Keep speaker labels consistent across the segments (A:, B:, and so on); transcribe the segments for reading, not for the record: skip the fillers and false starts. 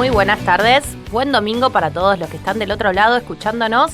A: Muy buenas tardes, buen domingo para todos los que están del otro lado escuchándonos.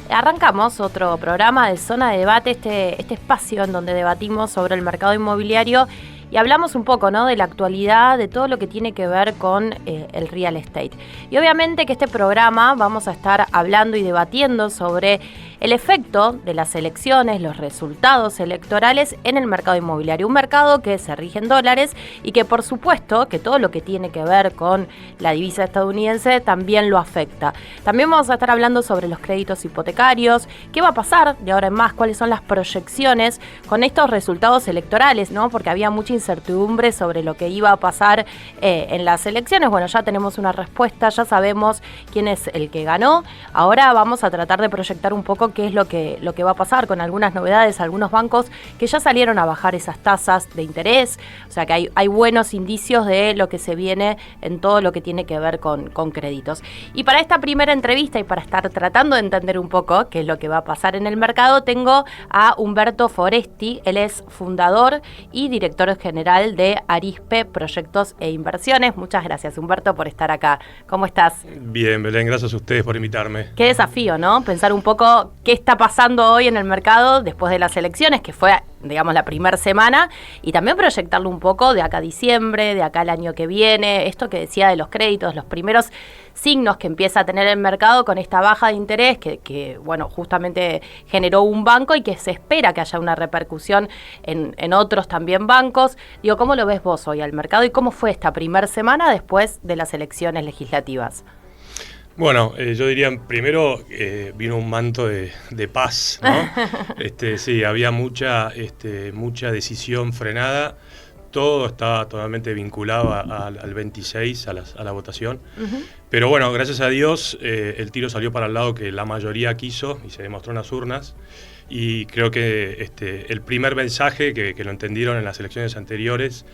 A: Arrancamos otro programa de Zona de Debate, este espacio en donde debatimos sobre el mercado inmobiliario y hablamos un poco, ¿no?, de la actualidad, de todo lo que tiene que ver con el real estate. Y obviamente que este programa vamos a estar hablando y debatiendo sobre el efecto de las elecciones, los resultados electorales en el mercado inmobiliario. Un mercado que se rige en dólares y que por supuesto que todo lo que tiene que ver con la divisa estadounidense también lo afecta. También vamos a estar hablando sobre los créditos hipotecarios, qué va a pasar de ahora en más, cuáles son las proyecciones con estos resultados electorales, ¿no? Porque había mucha incertidumbre sobre lo que iba a pasar en las elecciones. Bueno, ya tenemos una respuesta, ya sabemos quién es el que ganó. Ahora vamos a tratar de proyectar un poco qué es lo que va a pasar con algunas novedades, algunos bancos que ya salieron a bajar esas tasas de interés, o sea que hay buenos indicios de lo que se viene en todo lo que tiene que ver con créditos. Y para esta primera entrevista y para estar tratando de entender un poco qué es lo que va a pasar en el mercado, tengo a Humberto Foresti. Él es fundador y director general de Arispe Proyectos e Inversiones. Muchas gracias, Humberto, por estar acá. ¿Cómo estás?
B: Bien, Belén, gracias a ustedes por invitarme.
A: Qué desafío, ¿no? Pensar un poco qué está pasando hoy en el mercado después de las elecciones, que fue, digamos, la primera semana, y también proyectarlo un poco de acá a diciembre, de acá al año que viene, esto que decía de los créditos, los primeros signos que empieza a tener el mercado con esta baja de interés que bueno, justamente generó un banco y que se espera que haya una repercusión en otros también bancos. Digo, ¿cómo lo ves vos hoy al mercado y cómo fue esta primera semana después de las elecciones legislativas?
B: Bueno, yo diría, primero vino un manto de paz, ¿no? Sí, había mucha decisión frenada, todo estaba totalmente vinculado al 26, a la votación. Uh-huh. Pero bueno, gracias a Dios, el tiro salió para el lado que la mayoría quiso y se demostró en las urnas. Y creo que el primer mensaje que lo entendieron en las elecciones anteriores,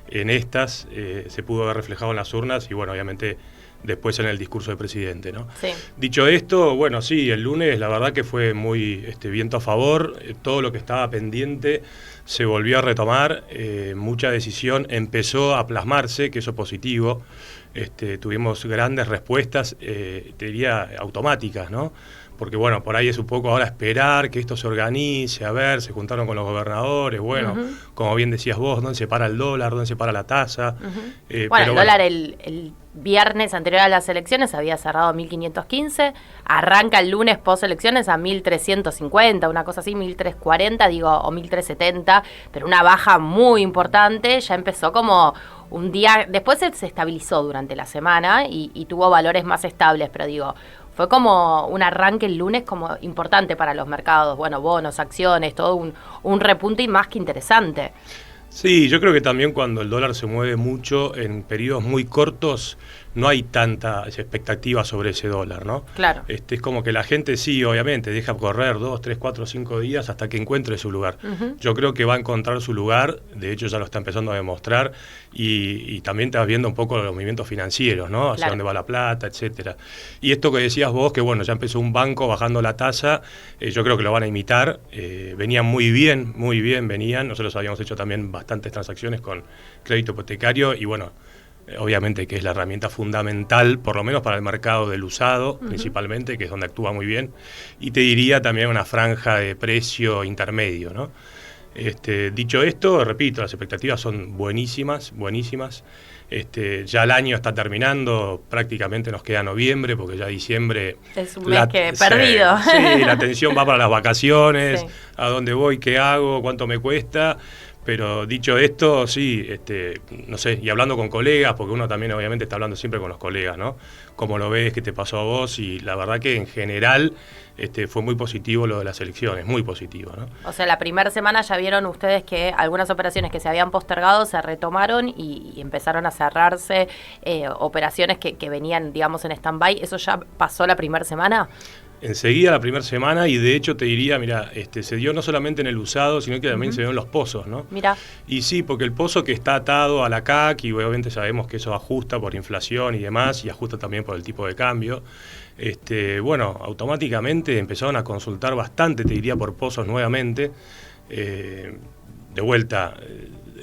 B: en estas, se pudo ver reflejado en las urnas y bueno, obviamente después en el discurso del presidente, ¿no? Sí. Dicho esto, bueno, sí, el lunes la verdad que fue muy viento a favor, todo lo que estaba pendiente se volvió a retomar, mucha decisión empezó a plasmarse, que eso es positivo, tuvimos grandes respuestas, te diría automáticas, ¿no? Porque bueno, por ahí es un poco ahora esperar que esto se organice, a ver, se juntaron con los gobernadores, bueno, uh-huh, como bien decías vos, ¿dónde se para el dólar, dónde se para la tasa?
A: Uh-huh. Bueno, el dólar el viernes anterior a las elecciones había cerrado a 1.515, arranca el lunes post elecciones a 1.350, una cosa así, 1.340, digo, o 1.370, pero una baja muy importante, ya empezó como un día, después se estabilizó durante la semana y tuvo valores más estables, pero digo, fue como un arranque el lunes como importante para los mercados, bueno, bonos, acciones, todo un repunte y más que interesante.
B: Sí, yo creo que también cuando el dólar se mueve mucho en periodos muy cortos, no hay tanta expectativa sobre ese dólar, ¿no?
A: Claro.
B: Es como que la gente sí, obviamente, deja correr 2, 3, 4, 5 días hasta que encuentre su lugar. Uh-huh. Yo creo que va a encontrar su lugar, de hecho ya lo está empezando a demostrar, y también estás viendo un poco los movimientos financieros, ¿no? Hacia claro, dónde va la plata, etcétera. Y esto que decías vos, que bueno, ya empezó un banco bajando la tasa, yo creo que lo van a imitar, venían muy bien venían, nosotros habíamos hecho también bastantes transacciones con crédito hipotecario, y bueno, obviamente que es la herramienta fundamental, por lo menos para el mercado del usado, uh-huh, principalmente, que es donde actúa muy bien, y te diría también una franja de precio intermedio, ¿no? Dicho esto, repito, las expectativas son buenísimas. Ya el año está terminando, prácticamente nos queda noviembre, porque ya diciembre
A: es un mes que perdido.
B: Sí, la atención va para las vacaciones, sí, a dónde voy, qué hago, cuánto me cuesta. Pero dicho esto, sí, no sé, y hablando con colegas, porque uno también obviamente está hablando siempre con los colegas, ¿no? Cómo lo ves, qué te pasó a vos, y la verdad que en general fue muy positivo lo de las elecciones, muy positivo, ¿no?
A: O sea, la primera semana ya vieron ustedes que algunas operaciones que se habían postergado se retomaron y empezaron a cerrarse operaciones que venían, digamos, en stand-by. ¿Eso ya pasó la primera semana?
B: Enseguida la primera semana, y de hecho te diría, mira, se dio no solamente en el usado, sino que también, uh-huh, se dio en los pozos, ¿no?
A: Mira.
B: Y sí, porque el pozo que está atado a la CAC, y obviamente sabemos que eso ajusta por inflación y demás, y ajusta también por el tipo de cambio, bueno, automáticamente empezaron a consultar bastante, te diría, por pozos nuevamente. De vuelta,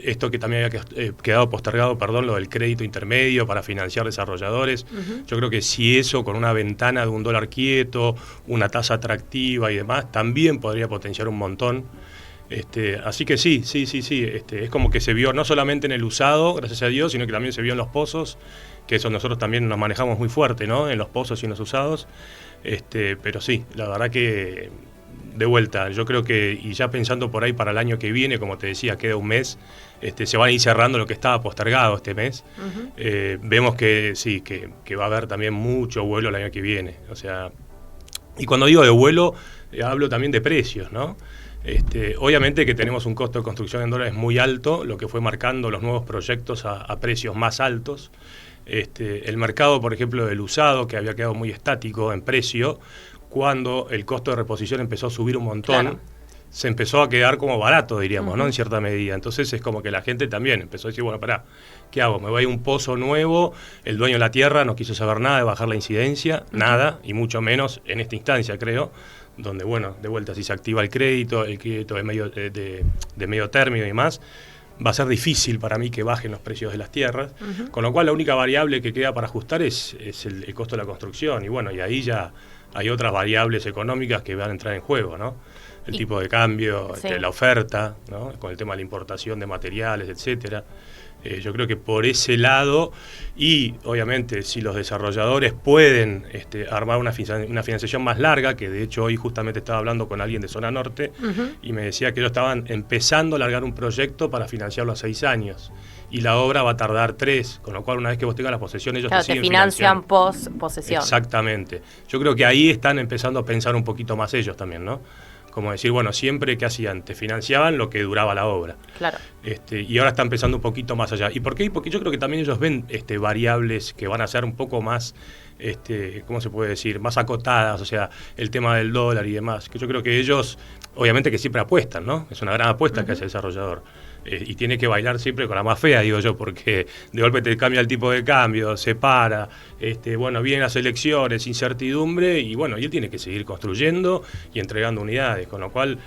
B: esto que también había quedado postergado, perdón, lo del crédito intermedio para financiar desarrolladores. Yo creo que si eso con una ventana de $1 quieto, una tasa atractiva y demás, también podría potenciar un montón. Así que sí, es como que se vio no solamente en el usado, gracias a Dios, sino que también se vio en los pozos, que eso nosotros también nos manejamos muy fuerte, ¿no? En los pozos y en los usados. Pero sí, la verdad que de vuelta, yo creo que, y ya pensando por ahí para el año que viene, como te decía, queda un mes, se van a ir cerrando lo que estaba postergado este mes. Vemos que sí, que va a haber también mucho vuelo el año que viene. O sea, y cuando digo de vuelo, hablo también de precios, ¿no? Obviamente que tenemos un costo de construcción en dólares muy alto, lo que fue marcando los nuevos proyectos a precios más altos. El mercado, por ejemplo, del usado, que había quedado muy estático en precio, cuando el costo de reposición empezó a subir un montón, claro, se empezó a quedar como barato, diríamos, ¿no? En cierta medida. Entonces es como que la gente también empezó a decir, bueno, pará, ¿qué hago? Me voy a un pozo nuevo, el dueño de la tierra no quiso saber nada de bajar la incidencia, nada, y mucho menos en esta instancia, creo, donde, bueno, de vuelta, si se activa el crédito de medio término y demás, va a ser difícil para mí que bajen los precios de las tierras, con lo cual la única variable que queda para ajustar es el costo de la construcción, y bueno, y ahí ya hay otras variables económicas que van a entrar en juego, ¿no? El tipo de cambio, sí, la oferta, ¿no? Con el tema de la importación de materiales, etcétera. Yo creo que por ese lado, y obviamente si los desarrolladores pueden armar una financiación más larga, que de hecho hoy justamente estaba hablando con alguien de Zona Norte, y me decía que ellos estaban empezando a largar un proyecto para financiarlo a 6 años, y la obra va a tardar 3, con lo cual una vez que vos tengas la posesión, ellos te
A: financian post-posesión.
B: Exactamente. Yo creo que ahí están empezando a pensar un poquito más ellos también, ¿no? Como decir, bueno, siempre que hacían, te financiaban lo que duraba la obra.
A: Claro.
B: Y ahora están pensando un poquito más allá. ¿Y por qué? Porque yo creo que también ellos ven variables que van a ser un poco más, ¿cómo se puede decir? Más acotadas, o sea, el tema del dólar y demás. Que yo creo que ellos, obviamente que siempre apuestan, ¿no? Es una gran apuesta que hace el desarrollador. Y tiene que bailar siempre con la más fea, digo yo, porque de golpe te cambia el tipo de cambio, se para, bueno, vienen las elecciones, incertidumbre, y bueno, y él tiene que seguir construyendo y entregando unidades, con lo cual,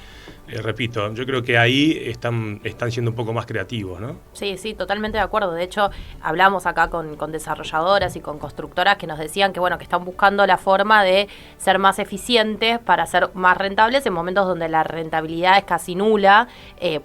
B: repito, yo creo que ahí están siendo un poco más creativos, ¿no?
A: Sí, totalmente de acuerdo. De hecho, hablamos acá con desarrolladoras y con constructoras que nos decían que, bueno, que están buscando la forma de ser más eficientes para ser más rentables en momentos donde la rentabilidad es casi nula,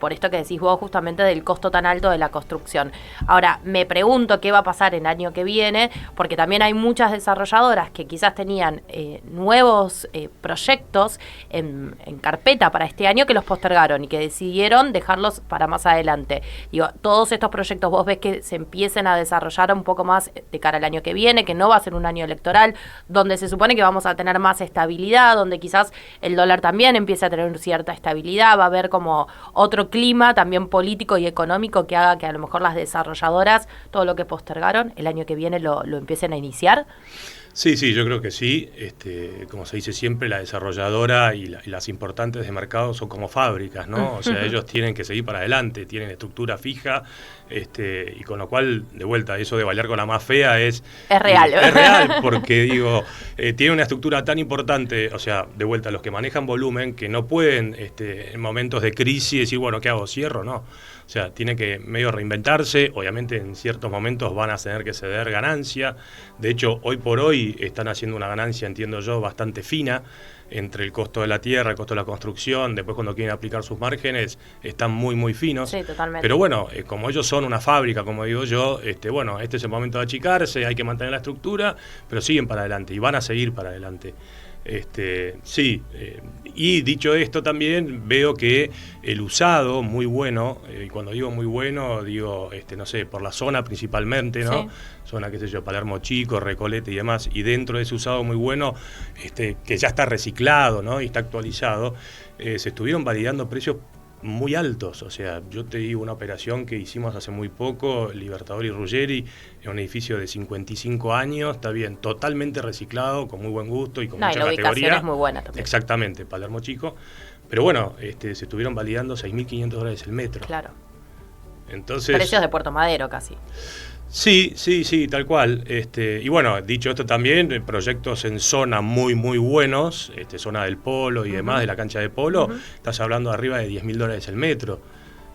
A: por esto que decís vos justamente del costo tan alto de la construcción. Ahora, me pregunto qué va a pasar el año que viene, porque también hay muchas desarrolladoras que quizás tenían nuevos proyectos en carpeta para este año que los postergaron y que decidieron dejarlos para más adelante. Digo, todos estos proyectos vos ves que se empiecen a desarrollar un poco más de cara al año que viene, que no va a ser un año electoral, donde se supone que vamos a tener más estabilidad, donde quizás el dólar también empiece a tener cierta estabilidad, va a haber como otro clima también político y económico que haga que a lo mejor las desarrolladoras, todo lo que postergaron, el año que viene lo empiecen a iniciar.
B: Sí, yo creo que sí. Como se dice siempre, la desarrolladora y las importantes de mercado son como fábricas, ¿no? O sea, ellos tienen que seguir para adelante, tienen estructura fija, y con lo cual, de vuelta, eso de bailar con la más fea es
A: real.
B: Es real, porque digo, tiene una estructura tan importante, o sea, de vuelta, los que manejan volumen, que no pueden, en momentos de crisis, decir, bueno, ¿qué hago? ¿Cierro? No. O sea, tienen que medio reinventarse, obviamente en ciertos momentos van a tener que ceder ganancia. De hecho, hoy por hoy están haciendo una ganancia, entiendo yo, bastante fina entre el costo de la tierra, el costo de la construcción. Después, cuando quieren aplicar sus márgenes, están muy, muy finos.
A: Sí, totalmente.
B: Pero bueno, como ellos son una fábrica, como digo yo, bueno, este es el momento de achicarse, hay que mantener la estructura, pero siguen para adelante y van a seguir para adelante. Y dicho esto también veo que el usado muy bueno, y cuando digo muy bueno digo no sé, por la zona principalmente, ¿no? Sí. Zona, qué sé yo, Palermo Chico, Recoleta y demás, y dentro de ese usado muy bueno, que ya está reciclado, ¿no? Y está actualizado, se estuvieron validando precios muy altos. O sea, yo te digo una operación que hicimos hace muy poco, Libertador y Ruggeri, en un edificio de 55 años, está bien, totalmente reciclado, con muy buen gusto y con mucha categoría. La ubicación
A: es muy buena también.
B: Exactamente, Palermo Chico. Pero bueno, se estuvieron validando $6.500 el metro.
A: Claro.
B: Entonces,
A: precios de Puerto Madero casi.
B: Sí, tal cual. Y bueno, dicho esto también, proyectos en zona muy, muy buenos, zona del polo y demás, de la cancha de polo, estás hablando de arriba de $10.000 el metro.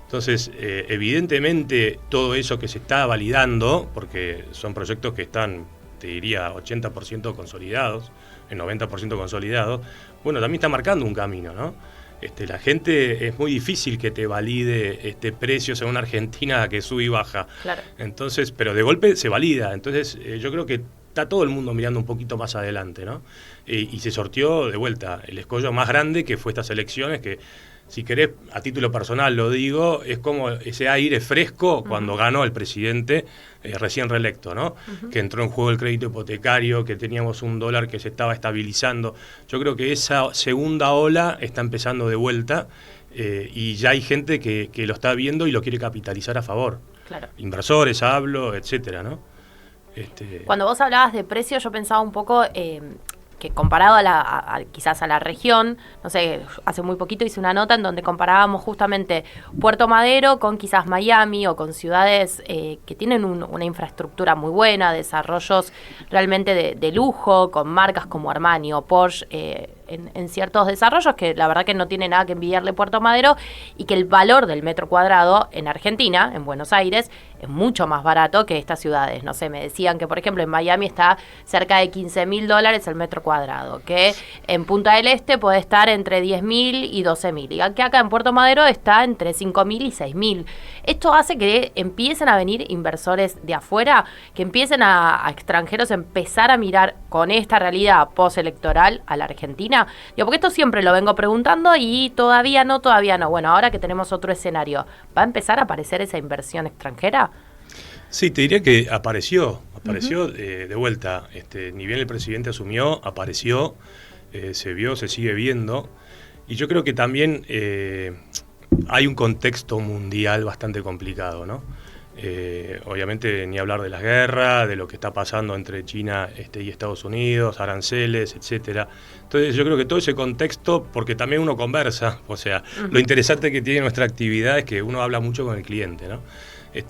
B: Entonces, evidentemente, todo eso que se está validando, porque son proyectos que están, te diría, 80% consolidados, el 90% consolidados, bueno, también está marcando un camino, ¿no? La gente, es muy difícil que te valide precios en una Argentina que sube y baja.
A: Claro.
B: Entonces, pero de golpe se valida. Entonces, yo creo que está todo el mundo mirando un poquito más adelante, ¿no? Y se sorteó de vuelta el escollo más grande que fue estas elecciones, que si querés, a título personal lo digo, es como ese aire fresco cuando ganó el presidente recién reelecto, ¿no? Que entró en juego el crédito hipotecario, que teníamos un dólar que se estaba estabilizando. Yo creo que esa segunda ola está empezando de vuelta y ya hay gente que lo está viendo y lo quiere capitalizar a favor.
A: Claro.
B: Inversores, hablo, etcétera, ¿no?
A: Cuando vos hablabas de precios, yo pensaba un poco que comparado quizás a la región, no sé, hace muy poquito hice una nota en donde comparábamos justamente Puerto Madero con quizás Miami o con ciudades que tienen una infraestructura muy buena, desarrollos realmente de lujo, con marcas como Armani o Porsche en ciertos desarrollos que la verdad que no tiene nada que envidiarle Puerto Madero, y que el valor del metro cuadrado en Argentina, en Buenos Aires, es mucho más barato que estas ciudades. No sé, me decían que por ejemplo en Miami está cerca de $15.000 el metro cuadrado, que en Punta del Este puede estar entre 10.000 y 12.000, y que acá en Puerto Madero está entre 5.000 y 6.000. Esto hace que empiecen a venir inversores de afuera, que empiecen a extranjeros a empezar a mirar con esta realidad postelectoral a la Argentina. Digo, porque esto siempre lo vengo preguntando y todavía no. Bueno, ahora que tenemos otro escenario, ¿va a empezar a aparecer esa inversión extranjera?
B: Sí, te diría que apareció de vuelta. Ni bien el presidente asumió, apareció, se vio, se sigue viendo. Y yo creo que también hay un contexto mundial bastante complicado, ¿no? Obviamente ni hablar de la guerra, de lo que está pasando entre China y Estados Unidos, aranceles, etcétera. Entonces yo creo que todo ese contexto, porque también uno conversa, o sea, lo interesante que tiene nuestra actividad es que uno habla mucho con el cliente, ¿no?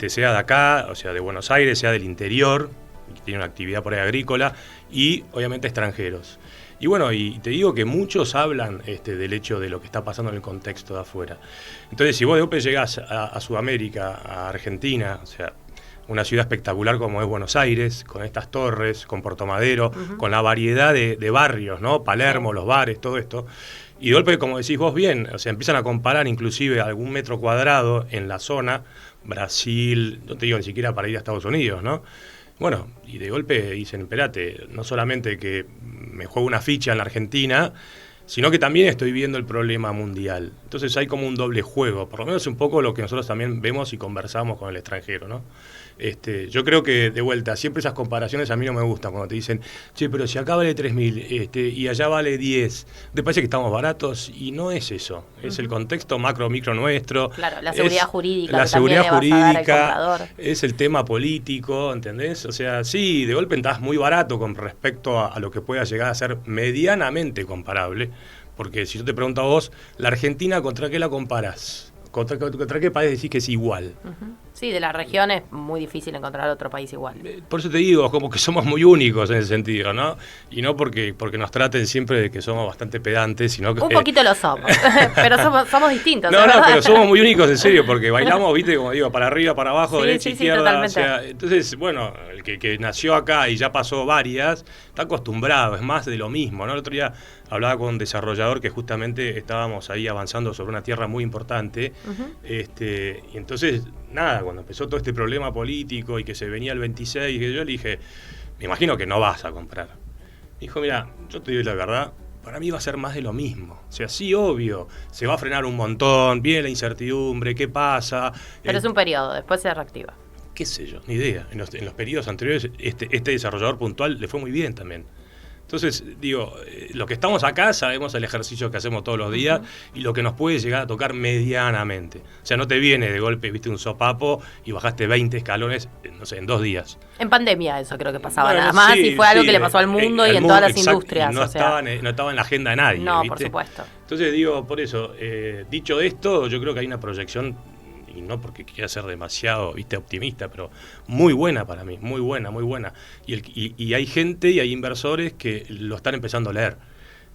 B: Sea de acá, o sea, de Buenos Aires, sea del interior, que tiene una actividad por ahí agrícola, y obviamente extranjeros. Y bueno, y te digo que muchos hablan del hecho de lo que está pasando en el contexto de afuera. Entonces, si vos de golpe llegás a Sudamérica, a Argentina, o sea, una ciudad espectacular como es Buenos Aires, con estas torres, con Puerto Madero, con la variedad de barrios, ¿no? Palermo, los bares, todo esto. Y de golpe, como decís vos bien, o sea, empiezan a comparar inclusive algún metro cuadrado en la zona, Brasil, no te digo ni siquiera para ir a Estados Unidos, ¿no? Bueno, y de golpe dicen, espérate, no solamente que me juego una ficha en la Argentina, sino que también estoy viendo el problema mundial. Entonces hay como un doble juego, por lo menos un poco lo que nosotros también vemos y conversamos con el extranjero, ¿no? Yo creo que, de vuelta, siempre esas comparaciones a mí no me gustan, cuando te dicen, che, pero si acá vale 3.000 y allá vale 10, ¿te parece que estamos baratos? Y no es eso, es el contexto macro, micro nuestro.
A: Claro, la seguridad jurídica.
B: La seguridad jurídica,
A: al
B: es el tema político, ¿entendés? O sea, sí, de golpe estás muy barato con respecto a lo que pueda llegar a ser medianamente comparable, porque si yo te pregunto a vos, ¿la Argentina contra qué la comparás? ¿Contra qué país decís que es igual?
A: Sí, de la región es muy difícil encontrar otro país igual.
B: Por eso te digo, como que somos muy únicos en ese sentido, ¿no? Y no porque nos traten siempre de que somos bastante pedantes, sino que...
A: Un poquito lo somos, pero somos distintos.
B: No, pero somos muy únicos en serio, porque bailamos, viste, como digo, para arriba, para abajo, derecha, izquierda. O sea, entonces, bueno, el que nació acá y ya pasó varias, está acostumbrado, es más de lo mismo, ¿no? El otro día hablaba con un desarrollador que justamente estábamos ahí avanzando sobre una tierra muy importante, y entonces, nada, cuando empezó todo este problema político y que se venía el 26, yo le dije, me imagino que no vas a comprar. Me dijo, mira, yo te digo la verdad, para mí va a ser más de lo mismo. O sea, sí, obvio, se va a frenar un montón, viene la incertidumbre, ¿qué pasa?
A: Pero es un periodo, después se reactiva.
B: Qué sé yo, ni idea. En los periodos anteriores, este desarrollador puntual le fue muy bien también. Entonces, digo, lo que estamos acá sabemos el ejercicio que hacemos todos los días y lo que nos puede llegar a tocar medianamente. O sea, no te viene de golpe, viste un sopapo y bajaste 20 escalones, no sé, en 2 días.
A: En pandemia eso creo que pasaba nada más, y fue algo que le pasó al mundo y en todas las industrias.
B: No estaba en la agenda de nadie.
A: No,
B: ¿viste?
A: por supuesto.
B: Entonces, digo, por eso, dicho esto, yo creo que hay una proyección, y no porque quiera ser demasiado, viste, optimista, pero muy buena para mí, muy buena. Y hay gente y hay inversores que lo están empezando a leer.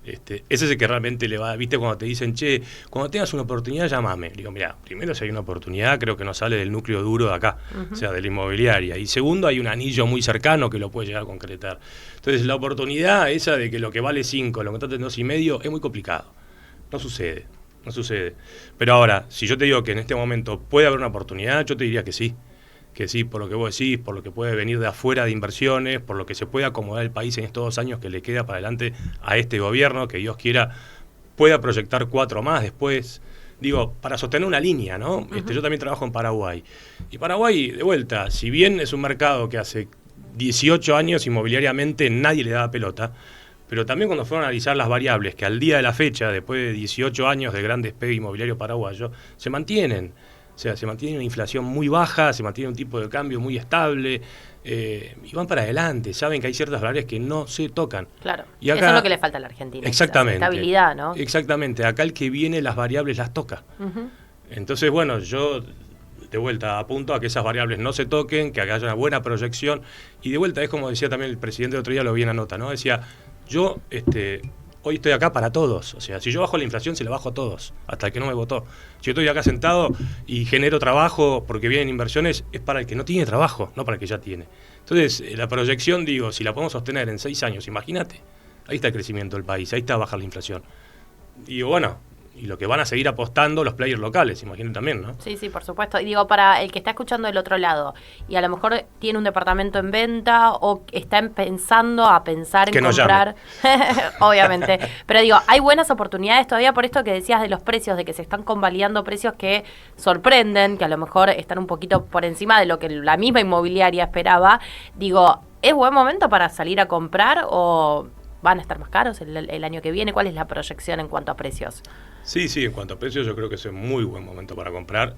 B: Ese es el que realmente le va, viste, cuando te dicen, che, cuando tengas una oportunidad, llámame. Digo, mira, primero, si hay una oportunidad, creo que no sale del núcleo duro de acá, o sea, de la inmobiliaria. Y segundo, hay un anillo muy cercano que lo puede llegar a concretar. Entonces, la oportunidad esa de que lo que vale 5, lo contraten 2,5, es muy complicado. No sucede. Pero ahora, si yo te digo que en este momento puede haber una oportunidad, yo te diría que sí, por lo que vos decís, por lo que puede venir de afuera de inversiones, por lo que se puede acomodar el país en estos 2 años que le queda para adelante a este gobierno, que Dios quiera pueda proyectar 4 más después. Digo, para sostener una línea, ¿no? Yo también trabajo en Paraguay. Y Paraguay, de vuelta, si bien es un mercado que hace 18 años inmobiliariamente nadie le daba pelota, pero también cuando fueron a analizar las variables que al día de la fecha, después de 18 años de gran despegue inmobiliario paraguayo, se mantienen. O sea, se mantiene una inflación muy baja, se mantiene un tipo de cambio muy estable, y van para adelante. Saben que hay ciertas variables que no se tocan.
A: Claro,
B: y acá,
A: eso es lo que le falta a la Argentina.
B: Exactamente.
A: Estabilidad, ¿no?
B: Exactamente. Acá el que viene las variables las toca. Entonces, bueno, yo de vuelta apunto a que esas variables no se toquen, que haya una buena proyección. Y de vuelta es como decía también el presidente el otro día, lo vi en la nota, ¿no? Decía, yo hoy estoy acá para todos. O sea, si yo bajo la inflación, se la bajo a todos, hasta el que no me votó. Si yo estoy acá sentado y genero trabajo porque vienen inversiones, es para el que no tiene trabajo, no para el que ya tiene. Entonces, la proyección, digo, si la podemos sostener en 6 años, imagínate, ahí está el crecimiento del país, ahí está bajar la inflación. Digo, bueno, y lo que van a seguir apostando los players locales, imaginen también, ¿no?
A: Sí, por supuesto. Y digo, para el que está escuchando del otro lado, y a lo mejor tiene un departamento en venta o está pensando en comprar, obviamente. Pero digo, hay buenas oportunidades todavía por esto que decías de los precios, de que se están convalidando precios que sorprenden, que a lo mejor están un poquito por encima de lo que la misma inmobiliaria esperaba. Digo, ¿es buen momento para salir a comprar o van a estar más caros el año que viene? ¿Cuál es la proyección en cuanto a precios?
B: Sí, en cuanto a precios yo creo que es un muy buen momento para comprar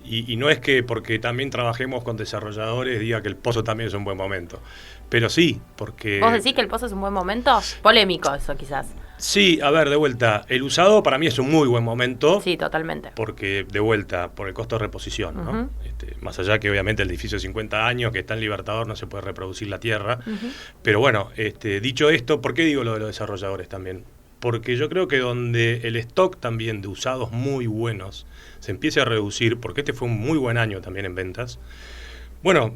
B: y no es que porque también trabajemos con desarrolladores diga que el Pozo también es un buen momento, pero sí, porque...
A: ¿Vos decís que el Pozo es un buen momento? Polémico eso quizás.
B: Sí, a ver, de vuelta, el usado para mí es un muy buen momento.
A: Sí, totalmente.
B: Porque, de vuelta, por el costo de reposición, ¿no? Más allá que obviamente el edificio de 50 años que está en Libertador no se puede reproducir la tierra, pero bueno, dicho esto, ¿por qué digo lo de los desarrolladores también? Porque yo creo que donde el stock también de usados muy buenos se empiece a reducir, porque este fue un muy buen año también en ventas, bueno,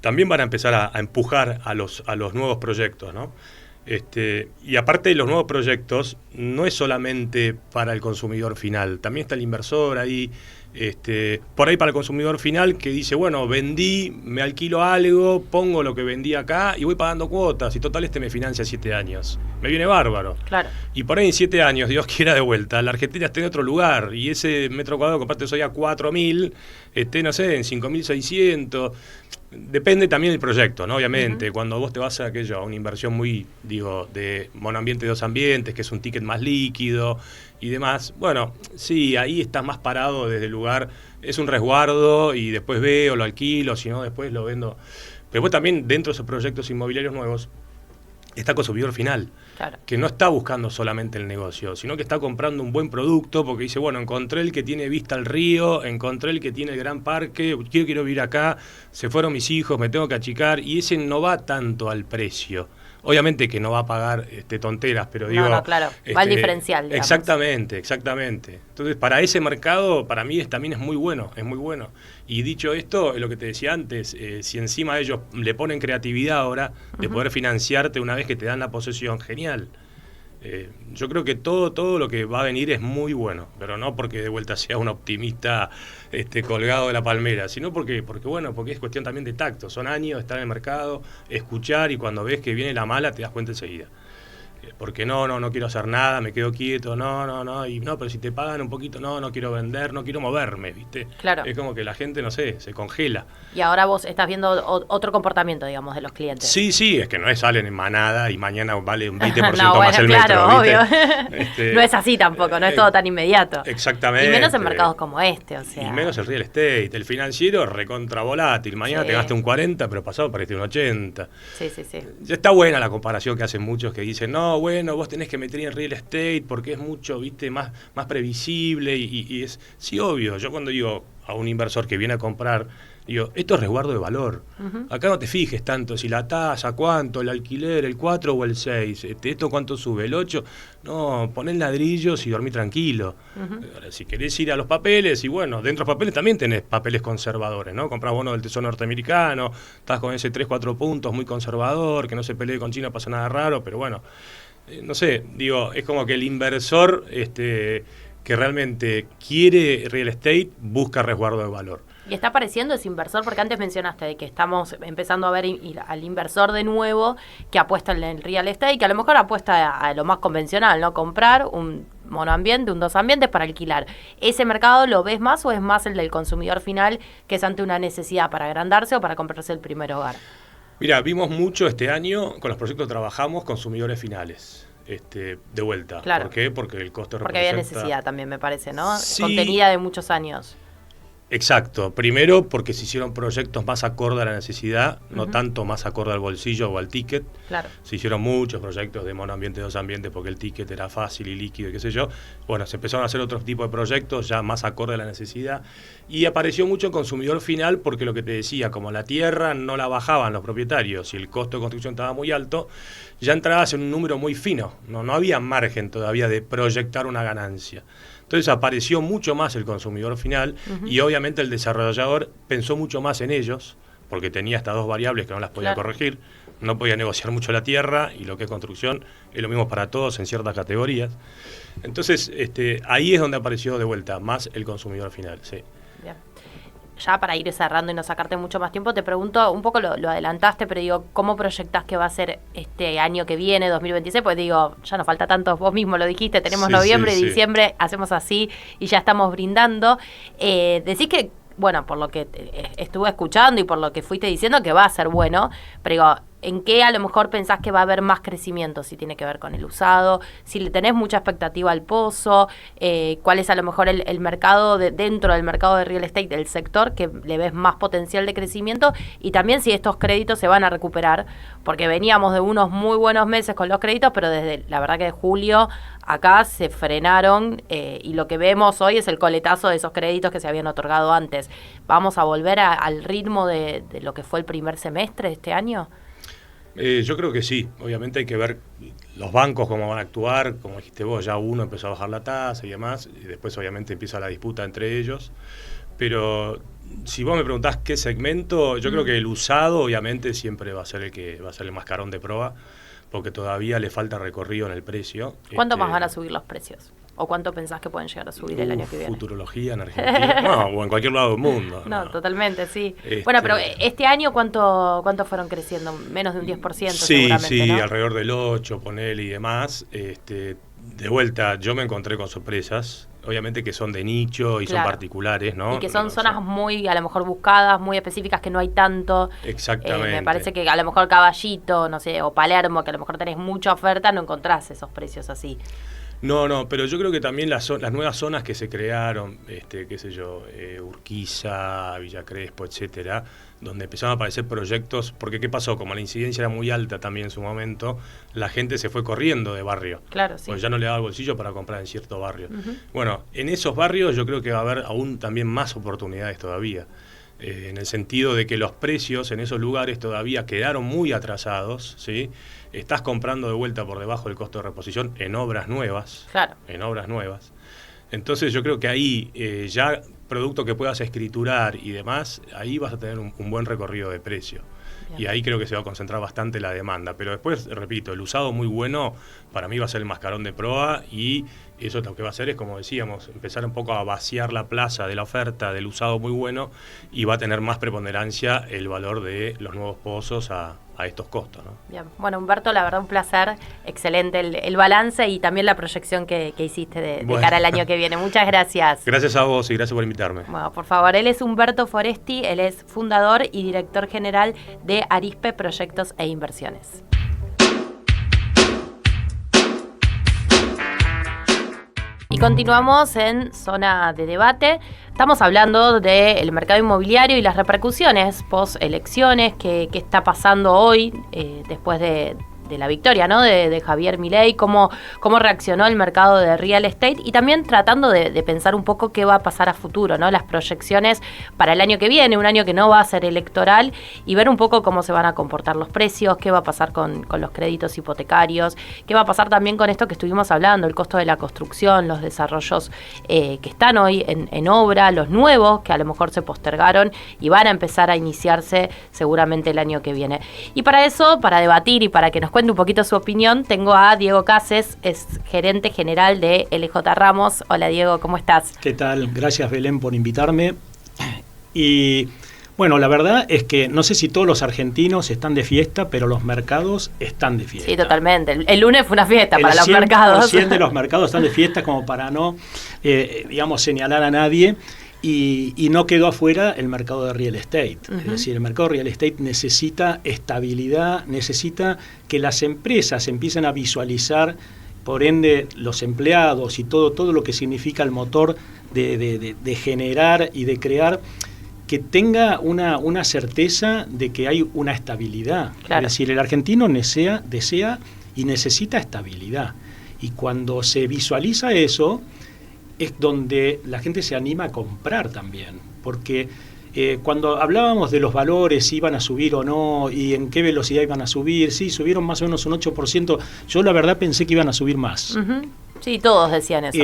B: también van a empezar a empujar a los nuevos proyectos, ¿no? Y aparte de los nuevos proyectos, no es solamente para el consumidor final, también está el inversor ahí, por ahí para el consumidor final que dice, bueno, vendí, me alquilo algo, pongo lo que vendí acá y voy pagando cuotas, y total me financia 7 años. Me viene bárbaro. Claro. Y por ahí en 7 años, Dios quiera de vuelta, la Argentina esté en otro lugar y ese metro cuadrado compraste hoy a 4.000, no sé, en 5.600. Depende también del proyecto, ¿no? Obviamente, cuando vos te vas a una inversión muy, de monoambiente 2 ambientes, que es un ticket más líquido y demás, bueno, sí, ahí estás más parado desde el lugar, es un resguardo y después veo, lo alquilo, si no, después lo vendo. Pero después también dentro de esos proyectos inmobiliarios nuevos está el consumidor final, claro, que no está buscando solamente el negocio, sino que está comprando un buen producto porque dice, bueno, encontré el que tiene vista al río, encontré el que tiene el gran parque, quiero vivir acá, se fueron mis hijos, me tengo que achicar, y ese no va tanto al precio. Obviamente que no va a pagar tonteras, pero digo...
A: No, claro, va el diferencial, digamos.
B: Exactamente. Entonces, para ese mercado, para mí también es muy bueno, Y dicho esto, lo que te decía antes, si encima ellos le ponen creatividad ahora de poder financiarte una vez que te dan la posesión, genial. Yo creo que todo lo que va a venir es muy bueno, pero no porque de vuelta sea un optimista colgado de la palmera, sino porque es cuestión también de tacto. Son años de estar en el mercado, escuchar, y cuando ves que viene la mala te das cuenta enseguida. Porque no quiero hacer nada, me quedo quieto, y no, pero si te pagan un poquito, no quiero vender, no quiero moverme, ¿viste? Claro. Es como que la gente, no sé, se congela.
A: Y ahora vos estás viendo otro comportamiento, digamos, de los clientes.
B: Sí, es que no salen en manada y mañana vale un 20%
A: no,
B: más el metro,
A: obvio.
B: ¿viste?
A: No es así tampoco, no es todo tan inmediato.
B: Exactamente.
A: Y menos en mercados como o sea.
B: Y menos el real estate, el financiero recontra volátil. Mañana te gaste un 40, pero pasado parece un 80. Sí. Ya está buena la comparación que hacen muchos que dicen, no, bueno, vos tenés que meter en real estate porque es mucho, viste, más previsible y es... Sí, obvio, yo cuando digo, a un inversor que viene a comprar, digo, esto es resguardo de valor. Acá no te fijes tanto si la tasa, cuánto, el alquiler, el 4 o el 6, esto cuánto sube, el 8. No, poné ladrillos y dormí tranquilo. Ahora, si querés ir a los papeles, y bueno, dentro de los papeles también tenés papeles conservadores, ¿no? Comprás bonos del Tesoro norteamericano, estás con ese 3-4 puntos muy conservador, que no se pelee con China, pasa nada raro, pero bueno, no sé, digo, es como que el inversor que realmente quiere real estate busca resguardo de valor.
A: Y está apareciendo ese inversor, porque antes mencionaste de que estamos empezando a ver al inversor de nuevo que apuesta en el real estate, que a lo mejor apuesta a lo más convencional, ¿no? Comprar un monoambiente, un dos ambientes para alquilar. ¿Ese mercado lo ves más o es más el del consumidor final, que es ante una necesidad para agrandarse o para comprarse el primer hogar?
B: Mira, vimos mucho este año, con los proyectos trabajamos consumidores finales. De vuelta.
A: Claro.
B: ¿Por qué? Porque el costo
A: Porque había necesidad también, me parece, ¿no?
B: Sí.
A: Contenida de muchos años.
B: Exacto. Primero, porque se hicieron proyectos más acorde a la necesidad, no tanto más acorde al bolsillo o al ticket.
A: Claro.
B: Se hicieron muchos proyectos de monoambiente, dos ambientes, porque el ticket era fácil y líquido y qué sé yo. Bueno, se empezaron a hacer otros tipos de proyectos ya más acorde a la necesidad. Y apareció mucho el consumidor final, porque lo que te decía, como la tierra no la bajaban los propietarios y el costo de construcción estaba muy alto, ya entrabas en un número muy fino. No había margen todavía de proyectar una ganancia. Entonces apareció mucho más el consumidor final y obviamente el desarrollador pensó mucho más en ellos, porque tenía estas dos variables que no las podía corregir, no podía negociar mucho la tierra y lo que es construcción es lo mismo para todos en ciertas categorías. Entonces ahí es donde apareció de vuelta más el consumidor final, sí.
A: Bien. Ya para ir cerrando y no sacarte mucho más tiempo, te pregunto, un poco lo adelantaste, pero digo, ¿cómo proyectás que va a ser este año que viene, 2026? Pues digo, ya nos falta tanto, vos mismo lo dijiste, tenemos noviembre y diciembre, hacemos así y ya estamos brindando. Decís que, bueno, por lo que estuve escuchando y por lo que fuiste diciendo, que va a ser bueno, pero digo, ¿en qué a lo mejor pensás que va a haber más crecimiento? Si tiene que ver con el usado, si le tenés mucha expectativa al pozo, cuál es a lo mejor el mercado dentro del mercado de real estate, del sector, que le ves más potencial de crecimiento, y también si estos créditos se van a recuperar, porque veníamos de unos muy buenos meses con los créditos, pero desde la verdad que de julio acá se frenaron y lo que vemos hoy es el coletazo de esos créditos que se habían otorgado antes. ¿Vamos a volver al ritmo de lo que fue el primer semestre de este año?
B: Yo creo que sí, obviamente hay que ver los bancos cómo van a actuar, como dijiste vos, ya uno empezó a bajar la tasa y demás, y después obviamente empieza la disputa entre ellos, pero si vos me preguntás qué segmento, yo creo que el usado obviamente siempre va a ser el que va a ser el mascarón de proa, porque todavía le falta recorrido en el precio.
A: ¿Cuánto más van a subir los precios? ¿O cuánto pensás que pueden llegar a subir el año que viene?
B: Futurología en Argentina, o en cualquier lado del mundo.
A: No, totalmente, sí. Bueno, pero este año, ¿cuánto fueron creciendo? Menos de un 10% seguramente,
B: sí,
A: ¿no?
B: alrededor del 8, ponele y demás. De vuelta, yo me encontré con sorpresas, obviamente que son de nicho y son particulares, ¿no?
A: Y que son zonas muy, a lo mejor, buscadas, muy específicas, que no hay tanto.
B: Exactamente.
A: Me parece que a lo mejor Caballito, no sé, o Palermo, que a lo mejor tenés mucha oferta, no encontrás esos precios así.
B: No, pero yo creo que también las nuevas zonas que se crearon, qué sé yo, Urquiza, Villa Crespo, etcétera, donde empezaron a aparecer proyectos, porque ¿qué pasó? Como la incidencia era muy alta también en su momento, la gente se fue corriendo de barrio.
A: Claro, sí.
B: Pues ya no le daba el bolsillo para comprar en cierto barrio. Bueno, en esos barrios yo creo que va a haber aún también más oportunidades todavía. En el sentido de que los precios en esos lugares todavía quedaron muy atrasados, ¿sí? Estás comprando de vuelta por debajo del costo de reposición en obras nuevas. Claro. En obras nuevas. Entonces yo creo que ahí ya producto que puedas escriturar y demás, ahí vas a tener un buen recorrido de precio. Bien. Y ahí creo que se va a concentrar bastante la demanda. Pero después, repito, el usado muy bueno para mí va a ser el mascarón de proa y eso lo que va a hacer es, como decíamos, empezar un poco a vaciar la plaza de la oferta del usado muy bueno y va a tener más preponderancia el valor de los nuevos pozos a estos costos, ¿no? Bien,
A: bueno, Humberto, la verdad un placer, excelente el balance y también la proyección que hiciste de cara al año que viene. Muchas gracias.
B: Gracias a vos y gracias por invitarme.
A: Bueno, por favor, él es Humberto Foresti, él es fundador y director general de Arispe Proyectos e Inversiones. Y continuamos en zona de debate. Estamos hablando del mercado inmobiliario y las repercusiones post-elecciones, qué está pasando hoy después de de la victoria, ¿no? De Javier Milei, cómo reaccionó el mercado de real estate y también tratando de pensar un poco qué va a pasar a futuro, ¿no? Las proyecciones para el año que viene, un año que no va a ser electoral, y ver un poco cómo se van a comportar los precios, qué va a pasar con los créditos hipotecarios, qué va a pasar también con esto que estuvimos hablando, el costo de la construcción, los desarrollos que están hoy en obra, los nuevos que a lo mejor se postergaron y van a empezar a iniciarse seguramente el año que viene. Y para eso, para debatir y para que nos cuente un poquito su opinión, tengo a Diego Cases, es gerente general de LJ Ramos. Hola Diego, ¿cómo estás?
C: ¿Qué tal? Gracias Belén por invitarme. Y bueno, la verdad es que no sé si todos los argentinos están de fiesta, pero los mercados están de fiesta.
A: Sí, totalmente. El lunes fue una fiesta para los mercados.
C: El 100% de los mercados están de fiesta, como para no, señalar a nadie. Y no quedó afuera el mercado de real estate. Uh-huh. Es decir, el mercado de real estate necesita estabilidad, necesita que las empresas empiecen a visualizar, por ende, los empleados y todo lo que significa el motor de generar y de crear, que tenga una certeza de que hay una estabilidad. Claro. Es decir, el argentino desea y necesita estabilidad. Y cuando se visualiza eso, es donde la gente se anima a comprar también, porque cuando hablábamos de los valores, si iban a subir o no, y en qué velocidad iban a subir, sí, subieron más o menos un 8%, yo la verdad pensé que iban a subir más.
A: Uh-huh. Sí, todos decían eso.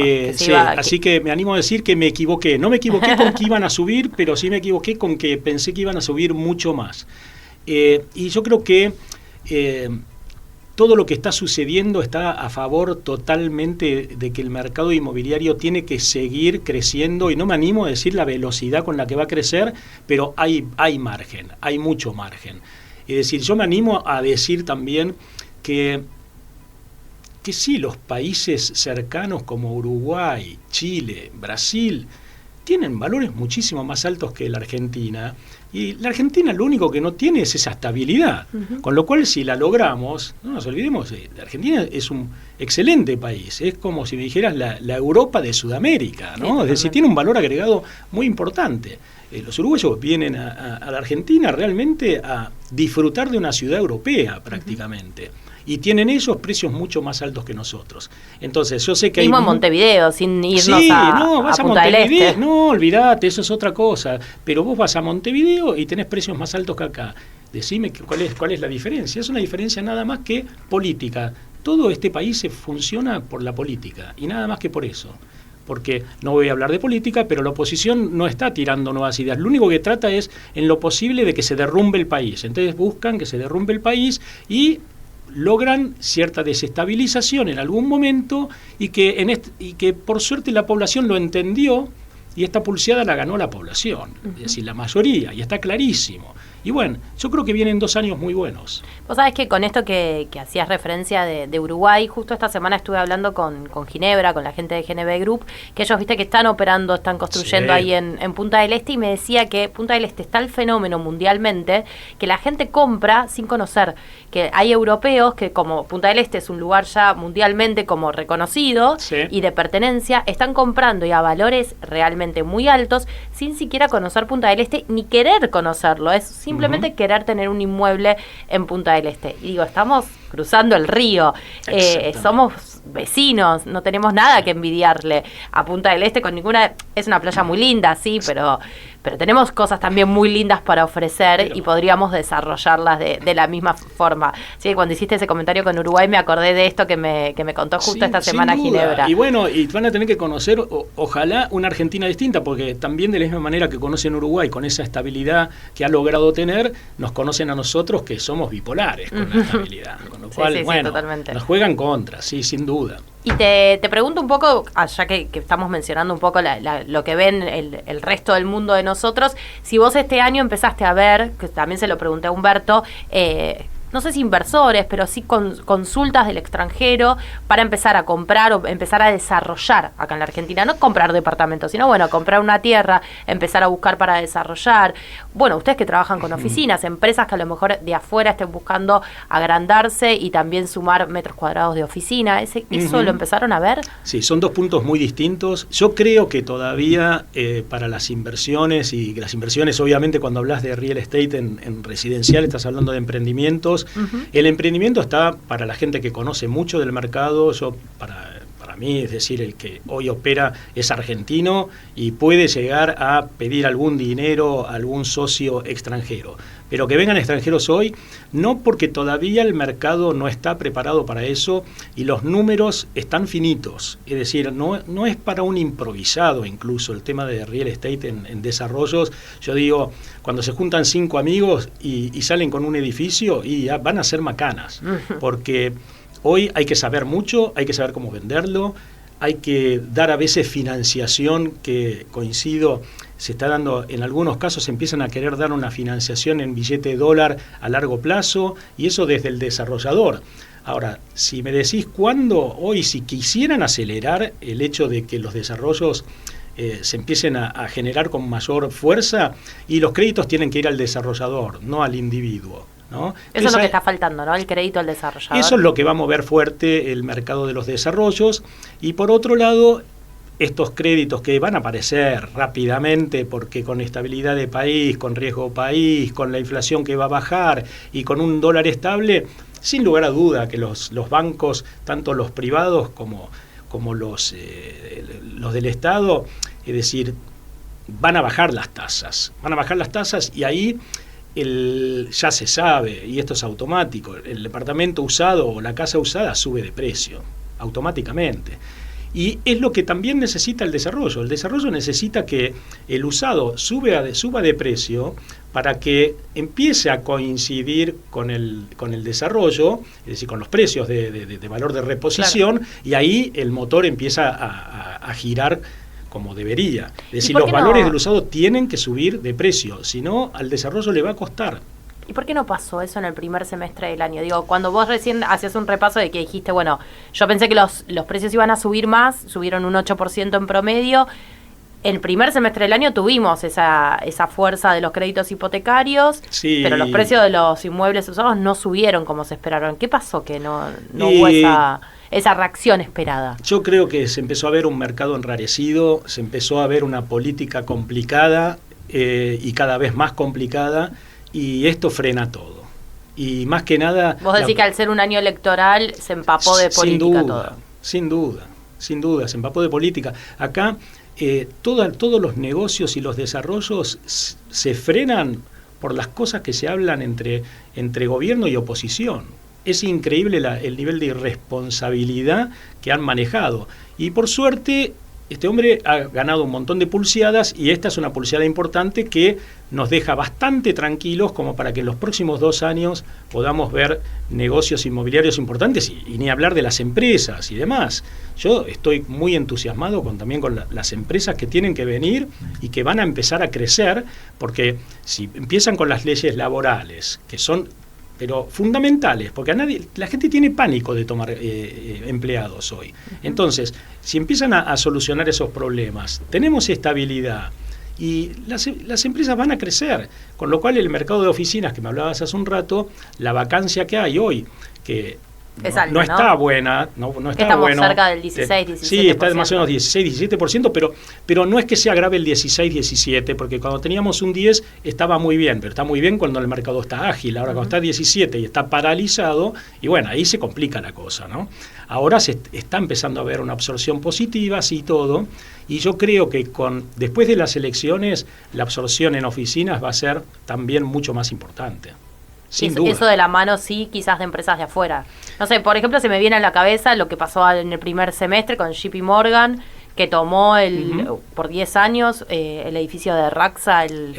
C: Así que me animo a decir que me equivoqué. No me equivoqué con que iban a subir, pero sí me equivoqué con que pensé que iban a subir mucho más. Y yo creo que todo lo que está sucediendo está a favor totalmente de que el mercado inmobiliario tiene que seguir creciendo, y no me animo a decir la velocidad con la que va a crecer, pero hay margen, hay mucho margen. Es decir, yo me animo a decir también que sí, los países cercanos como Uruguay, Chile, Brasil, tienen valores muchísimo más altos que la Argentina, y la Argentina lo único que no tiene es esa estabilidad. Uh-huh. Con lo cual, si la logramos, no nos olvidemos, la Argentina es un excelente país, es como si me dijeras la Europa de Sudamérica, ¿no? Sí, es decir, tiene un valor agregado muy importante. Los uruguayos vienen a la Argentina realmente a disfrutar de una ciudad europea prácticamente. Uh-huh. Y tienen ellos precios mucho más altos que nosotros. Entonces, yo sé que
A: mismo en Montevideo, sin irnos a Punta del Este.
C: No, olvídate, eso es otra cosa. Pero vos vas a Montevideo y tenés precios más altos que acá. Decime cuál es la diferencia. Es una diferencia nada más que política. Todo este país se funciona por la política, y nada más que por eso. Porque no voy a hablar de política, pero la oposición no está tirando nuevas ideas. Lo único que trata es, en lo posible, de que se derrumbe el país. Entonces buscan que se derrumbe el país y logran cierta desestabilización en algún momento, y que por suerte la población lo entendió, y esta pulseada la ganó la población, uh-huh. Es decir, la mayoría, y está clarísimo. Y bueno, yo creo que vienen 2 años muy buenos.
A: Vos sabés que con esto que hacías referencia de Uruguay, justo esta semana estuve hablando con Ginebra, con la gente de GNB Group, que ellos, viste, que están operando, están construyendo ahí en Punta del Este, y me decía que Punta del Este está el fenómeno mundialmente, que la gente compra sin conocer, que hay europeos que, como Punta del Este es un lugar ya mundialmente como reconocido, sí, y de pertenencia, están comprando y a valores realmente muy altos sin siquiera conocer Punta del Este ni querer conocerlo, es simplemente querer tener un inmueble en Punta del Este. Y digo, estamos cruzando el río, somos vecinos, no tenemos nada que envidiarle a Punta del Este con ninguna... Es una playa muy linda, sí, pero tenemos cosas también muy lindas para ofrecer, y podríamos desarrollarlas de la misma forma. Así que cuando hiciste ese comentario con Uruguay, me acordé de esto que me contó justo esta semana Ginebra.
C: Y bueno, y van a tener que conocer, ojalá, una Argentina distinta, porque también de la misma manera que conocen Uruguay con esa estabilidad que ha logrado tener, nos conocen a nosotros, que somos bipolares con la estabilidad. Con lo cual, bueno, nos juegan contra, sí, sin duda.
A: Y te pregunto un poco, ya que estamos mencionando un poco lo que ven el resto del mundo de nosotros, si vos este año empezaste a ver, que también se lo pregunté a Humberto, no sé si inversores, pero sí consultas del extranjero para empezar a comprar o empezar a desarrollar acá en la Argentina. No comprar departamentos, sino, bueno, comprar una tierra, empezar a buscar para desarrollar. Bueno, ustedes que trabajan con oficinas, empresas que a lo mejor de afuera estén buscando agrandarse y también sumar metros cuadrados de oficina. ¿Eso lo empezaron a ver?
C: Sí, son 2 puntos muy distintos. Yo creo que todavía para las inversiones, y las inversiones, obviamente, cuando hablas de real estate en residencial, estás hablando de emprendimientos, desarrollos. El emprendimiento está para la gente que conoce mucho del mercado. Para mí, es decir, el que hoy opera es argentino y puede llegar a pedir algún dinero a algún socio extranjero. Pero que vengan extranjeros hoy, no, porque todavía el mercado no está preparado para eso y los números están finitos. Es decir, no es para un improvisado incluso el tema de real estate en desarrollos. Yo digo, cuando se juntan 5 amigos y salen con un edificio y ya van a ser macanas, porque hoy hay que saber mucho, hay que saber cómo venderlo, hay que dar a veces financiación, que coincido, se está dando, en algunos casos empiezan a querer dar una financiación en billete de dólar a largo plazo, y eso desde el desarrollador. Ahora, si me decís cuándo, hoy, si quisieran acelerar el hecho de que los desarrollos se empiecen a generar con mayor fuerza, y los créditos tienen que ir al desarrollador, no al individuo, ¿no?
A: Eso es lo que está faltando, ¿no? El crédito al desarrollador.
C: Eso es lo que va a mover fuerte el mercado de los desarrollos. Y por otro lado, estos créditos que van a aparecer rápidamente, porque con estabilidad de país, con riesgo país, con la inflación que va a bajar y con un dólar estable, sin lugar a duda que los bancos, tanto los privados como los del Estado, es decir, van a bajar las tasas. Y ahí ya se sabe, y esto es automático, el departamento usado o la casa usada sube de precio automáticamente. Y es lo que también necesita el desarrollo. El desarrollo necesita que el usado suba de precio para que empiece a coincidir con el desarrollo, es decir, con los precios de valor de reposición, claro. Y ahí el motor empieza a girar como debería. Es decir, los valores del usado tienen que subir de precio, si no, al desarrollo le va a costar.
A: ¿Y por qué no pasó eso en el primer semestre del año? Digo, cuando vos recién hacías un repaso de que dijiste, bueno, yo pensé que los precios iban a subir más, subieron un 8% en promedio. El primer semestre del año tuvimos esa fuerza de los créditos hipotecarios, sí, pero los precios de los inmuebles usados no subieron como se esperaron. ¿Qué pasó que no hubo esa reacción esperada?
C: Yo creo que se empezó a ver un mercado enrarecido, se empezó a ver una política complicada y cada vez más complicada, y esto frena todo. Y más que nada...
A: Vos decís que al ser un año electoral se empapó de política todo.
C: Sin duda, se empapó de política. Acá todos los negocios y los desarrollos se frenan por las cosas que se hablan entre gobierno y oposición. Es increíble el nivel de irresponsabilidad que han manejado. Y por suerte, este hombre ha ganado un montón de pulseadas, y esta es una pulseada importante que nos deja bastante tranquilos como para que en los próximos 2 años podamos ver negocios inmobiliarios importantes, y ni hablar de las empresas y demás. Yo estoy muy entusiasmado también con las empresas que tienen que venir y que van a empezar a crecer, porque si empiezan con las leyes laborales, que son pero fundamentales, porque la gente tiene pánico de tomar empleados hoy. Entonces, si empiezan a solucionar esos problemas, tenemos estabilidad y las empresas van a crecer, con lo cual el mercado de oficinas, que me hablabas hace un rato, la vacancia que hay hoy, que no está buena, no está
A: Estamos
C: bueno.
A: Cerca del 16-17%.
C: Sí, está más o menos 16-17%, pero no es que se agrave el 16-17%, porque cuando teníamos un 10 estaba muy bien, pero está muy bien cuando el mercado está ágil. Ahora cuando está 17 y está paralizado, y bueno, ahí se complica la cosa, ¿no? Ahora se está empezando a ver una absorción positiva, sí, todo, y yo creo que después de las elecciones la absorción en oficinas va a ser también mucho más importante. Sin duda.
A: Eso de la mano, sí, quizás de empresas de afuera. No sé, por ejemplo, se me viene a la cabeza lo que pasó en el primer semestre con JP Morgan, que tomó por 10 años el edificio de Raxa, el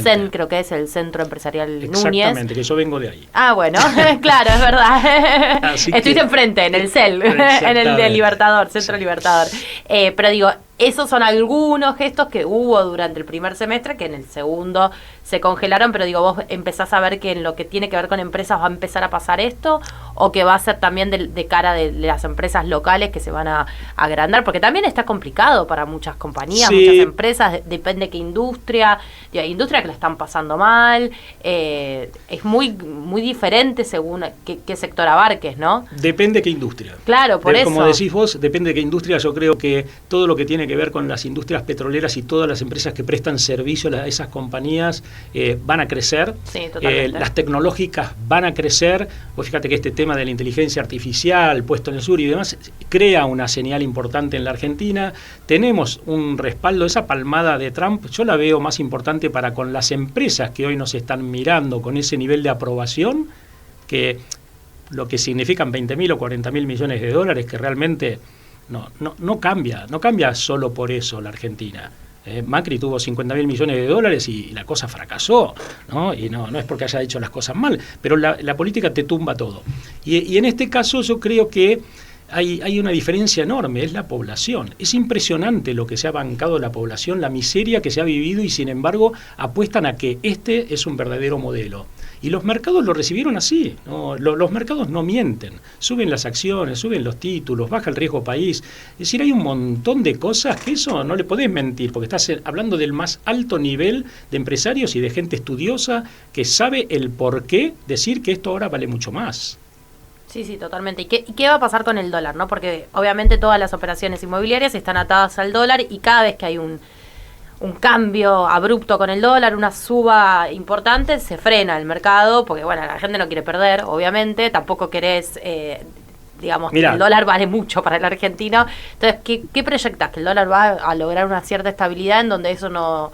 A: CEN, creo que es el Centro Empresarial Núñez.
C: Exactamente, que yo vengo de ahí.
A: Ah, bueno, claro, es verdad. Estuviste enfrente, en el CEL, en el de Libertador, Centro Libertador. Pero digo, esos son algunos gestos que hubo durante el primer semestre, que en el segundo se congelaron, pero digo, vos empezás a ver que en lo que tiene que ver con empresas va a empezar a pasar esto, o que va a ser también de cara de las empresas locales que se van a agrandar, porque también está complicado para muchas compañías, sí. Muchas empresas, depende qué industria, hay industria que la están pasando mal, es muy muy diferente según qué sector abarques, ¿no?
C: Depende qué industria.
A: Claro, por eso.
C: Como decís vos, depende de qué industria. Yo creo que todo lo que tiene que ver con las industrias petroleras y todas las empresas que prestan servicio a esas compañías van a crecer,
A: Sí, totalmente.
C: las tecnológicas van a crecer. Pues fíjate que este tema de la inteligencia artificial puesto en el sur y demás crea una señal importante en la Argentina. Tenemos un respaldo, esa palmada de Trump yo la veo más importante para con las empresas que hoy nos están mirando con ese nivel de aprobación, que lo que significan 20.000 o 40.000 millones de dólares, que realmente no cambia solo por eso la Argentina. Macri tuvo 50.000 millones de dólares y la cosa fracasó, ¿no? Y no es porque haya hecho las cosas mal, pero la política te tumba todo. Y en este caso yo creo que hay una diferencia enorme, es la población. Es impresionante lo que se ha bancado la población, la miseria que se ha vivido, y sin embargo apuestan a que este es un verdadero modelo. Y los mercados lo recibieron así, ¿no? Los mercados no mienten, suben las acciones, suben los títulos, baja el riesgo país. Es decir, hay un montón de cosas que eso no le podés mentir, porque estás hablando del más alto nivel de empresarios y de gente estudiosa que sabe el por qué decir que esto ahora vale mucho más.
A: Sí, sí, totalmente. ¿Y qué va a pasar con el dólar, no? Porque obviamente todas las operaciones inmobiliarias están atadas al dólar y cada vez que hay un cambio abrupto con el dólar, una suba importante, se frena el mercado, porque bueno, la gente no quiere perder, obviamente, tampoco querés, digamos,
C: Mirá,
A: que el dólar vale mucho para el argentino. Entonces, ¿qué proyectás? ¿Que el dólar va a lograr una cierta estabilidad en donde eso no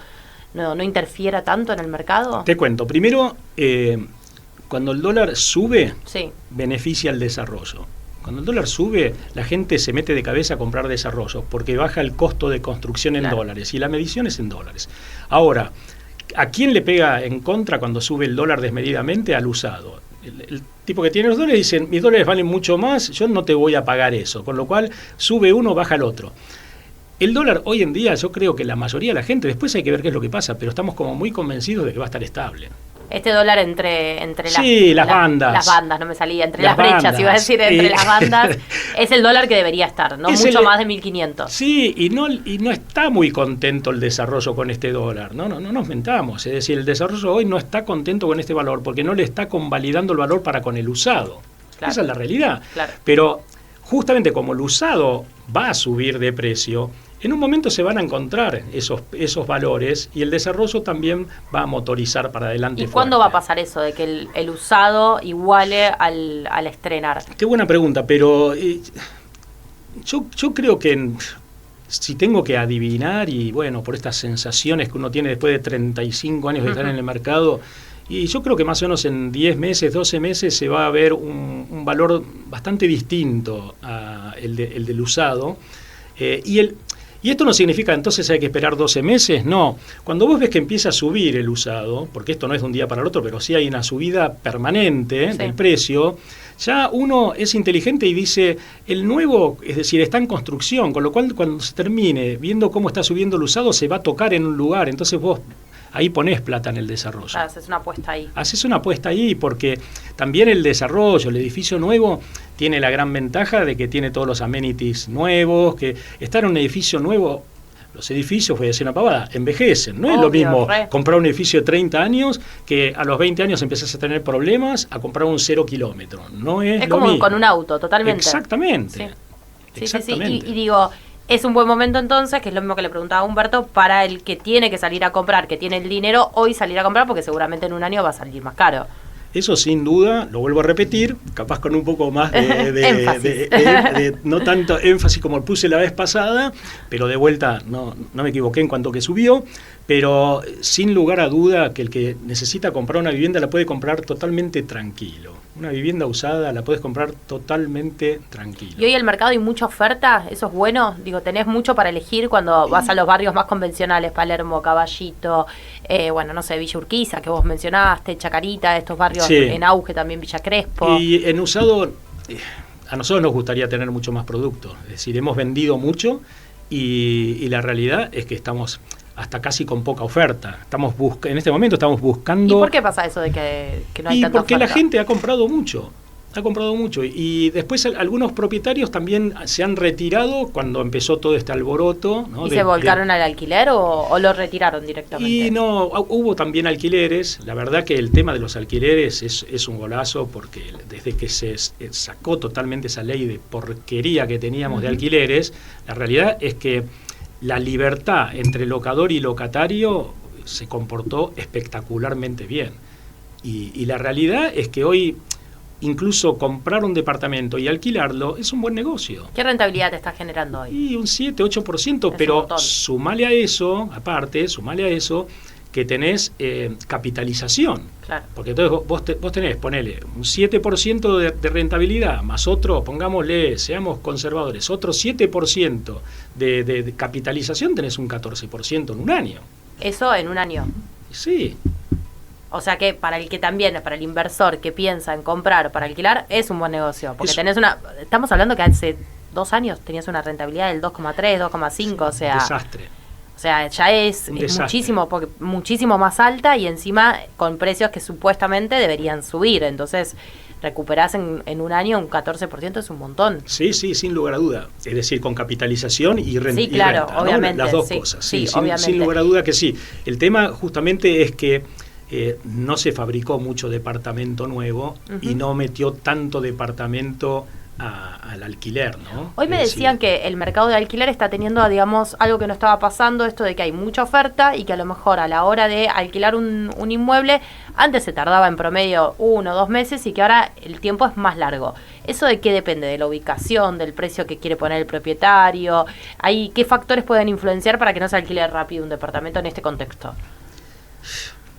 A: interfiera tanto en el mercado?
C: Te cuento, primero, cuando el dólar sube,
A: Sí.
C: beneficia el desarrollo. Cuando el dólar sube, la gente se mete de cabeza a comprar desarrollos porque baja el costo de construcción en dólares y la medición es en dólares. Ahora, ¿a quién le pega en contra cuando sube el dólar desmedidamente? Al usado. El tipo que tiene los dólares dicen, mis dólares valen mucho más, yo no te voy a pagar eso. Con lo cual, sube uno, baja el otro. El dólar hoy en día, yo creo que la mayoría de la gente, después hay que ver qué es lo que pasa, pero estamos como muy convencidos de que va a estar estable.
A: Este dólar entre
C: las bandas.
A: Las bandas, no me salía. Entre
C: Las
A: las brechas,
C: bandas.
A: iba a decir, entre las bandas. Es el dólar que debería estar, ¿no?
C: Es
A: Mucho más de 1.500.
C: Sí, y no está muy contento el desarrollo con este dólar. No nos mentamos. Es decir, el desarrollo hoy no está contento con este valor porque no le está convalidando el valor para con el usado.
A: Claro.
C: Esa es la realidad.
A: Claro.
C: Pero justamente como el usado va a subir de precio, en un momento se van a encontrar esos valores y el desarrollo también va a motorizar para adelante.
A: ¿Y cuándo
C: fuerte.
A: va a pasar eso de que el usado iguale al estrenar?
C: Qué buena pregunta, pero yo creo que si tengo que adivinar, y bueno, por estas sensaciones que uno tiene después de 35 años de estar en el mercado, y yo creo que más o menos en 10 meses, 12 meses se va a ver un valor bastante distinto a el del usado. Y esto no significa entonces hay que esperar 12 meses, no. Cuando vos ves que empieza a subir el usado, porque esto no es de un día para el otro, pero sí hay una subida permanente del precio, ya uno es inteligente y dice, el nuevo, es decir, está en construcción, con lo cual cuando se termine viendo cómo está subiendo el usado, se va a tocar en un lugar, entonces vos ahí ponés plata en el desarrollo.
A: Claro, haces una apuesta ahí.
C: Haces una apuesta ahí porque también el desarrollo, el edificio nuevo, tiene la gran ventaja de que tiene todos los amenities nuevos, que estar en un edificio nuevo, los edificios, voy a decir una pavada, envejecen. No es lo mismo comprar un edificio de 30 años que a los 20 años empezás a tener problemas a comprar un 0 kilómetro. No es
A: Es
C: lo
A: como
C: mismo.
A: con un auto, totalmente.
C: Exactamente.
A: Sí.
C: Exactamente.
A: Sí. Y digo, es un buen momento entonces, que es lo mismo que le preguntaba a Humberto, para el que tiene que salir a comprar, que tiene el dinero, hoy salir a comprar, porque seguramente en un año va a salir más caro.
C: Eso sin duda, lo vuelvo a repetir, capaz con un poco más
A: Énfasis.
C: no tanto énfasis como puse la vez pasada, pero de vuelta no me equivoqué en cuanto que subió, pero sin lugar a duda que el que necesita comprar una vivienda la puede comprar totalmente tranquilo. Una vivienda usada la puedes comprar totalmente tranquilo.
A: ¿Y hoy el mercado hay mucha oferta? ¿Eso es bueno? Digo, ¿tenés mucho para elegir cuando vas a los barrios más convencionales? Palermo, Caballito, bueno, no sé, Villa Urquiza, que vos mencionaste, Chacarita, estos barrios en auge también, Villa Crespo.
C: Y en usado, a nosotros nos gustaría tener mucho más producto. Es decir, hemos vendido mucho y la realidad es que estamos hasta casi con poca oferta. En este momento estamos buscando...
A: ¿Y por qué pasa eso de que no hay tanta
C: porque
A: oferta?
C: la gente ha comprado mucho. Y después algunos propietarios también se han retirado cuando empezó todo este alboroto, ¿no?
A: ¿Y se volcaron al alquiler o lo retiraron directamente?
C: Y no, hubo también alquileres. La verdad que el tema de los alquileres es un golazo porque desde que se sacó totalmente esa ley de porquería que teníamos de alquileres, la realidad es que la libertad entre locador y locatario se comportó espectacularmente bien. Y la realidad es que hoy incluso comprar un departamento y alquilarlo es un buen negocio.
A: ¿Qué rentabilidad te está generando hoy?
C: Y un 7-8%, pero sumale a eso, que tenés capitalización.
A: Claro.
C: Porque entonces vos tenés, ponele, un 7% de rentabilidad, más otro, pongámosle, seamos conservadores, otro 7% de capitalización, tenés un 14% en un año.
A: Eso en un año.
C: Sí.
A: O sea que para el inversor que piensa en comprar para alquilar, es un buen negocio. Porque estamos hablando que hace 2 años tenías una rentabilidad del 2,3, 2,5, o sea...
C: Desastre.
A: O sea, ya es muchísimo más alta y encima con precios que supuestamente deberían subir. Entonces, recuperás en un año un 14%, es un montón.
C: Sí, sin lugar a duda. Es decir, con capitalización y renta.
A: Sí, claro,
C: renta, ¿no?
A: obviamente.
C: Las dos cosas.
A: Sí, obviamente.
C: Sin lugar a duda que sí. El tema justamente es que no se fabricó mucho departamento nuevo y no metió tanto departamento al alquiler, ¿no?
A: Hoy me decían que el mercado de alquiler está teniendo, digamos, algo que no estaba pasando, esto de que hay mucha oferta y que a lo mejor a la hora de alquilar un inmueble, antes se tardaba en promedio 1 o 2 meses y que ahora el tiempo es más largo. ¿Eso de qué depende? ¿De la ubicación, del precio que quiere poner el propietario? ¿Qué factores pueden influenciar para que no se alquile rápido un departamento en este contexto?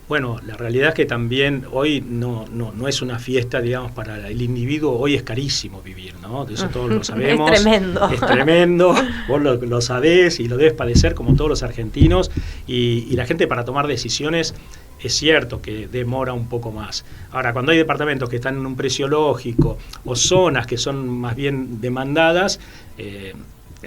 C: Bueno, la realidad es que también hoy no es una fiesta, digamos, para el individuo. Hoy es carísimo vivir, ¿no? De eso todos lo sabemos.
A: Es tremendo.
C: Es tremendo. Vos lo sabés y lo debes padecer como todos los argentinos. Y la gente para tomar decisiones es cierto que demora un poco más. Ahora, cuando hay departamentos que están en un precio lógico o zonas que son más bien demandadas,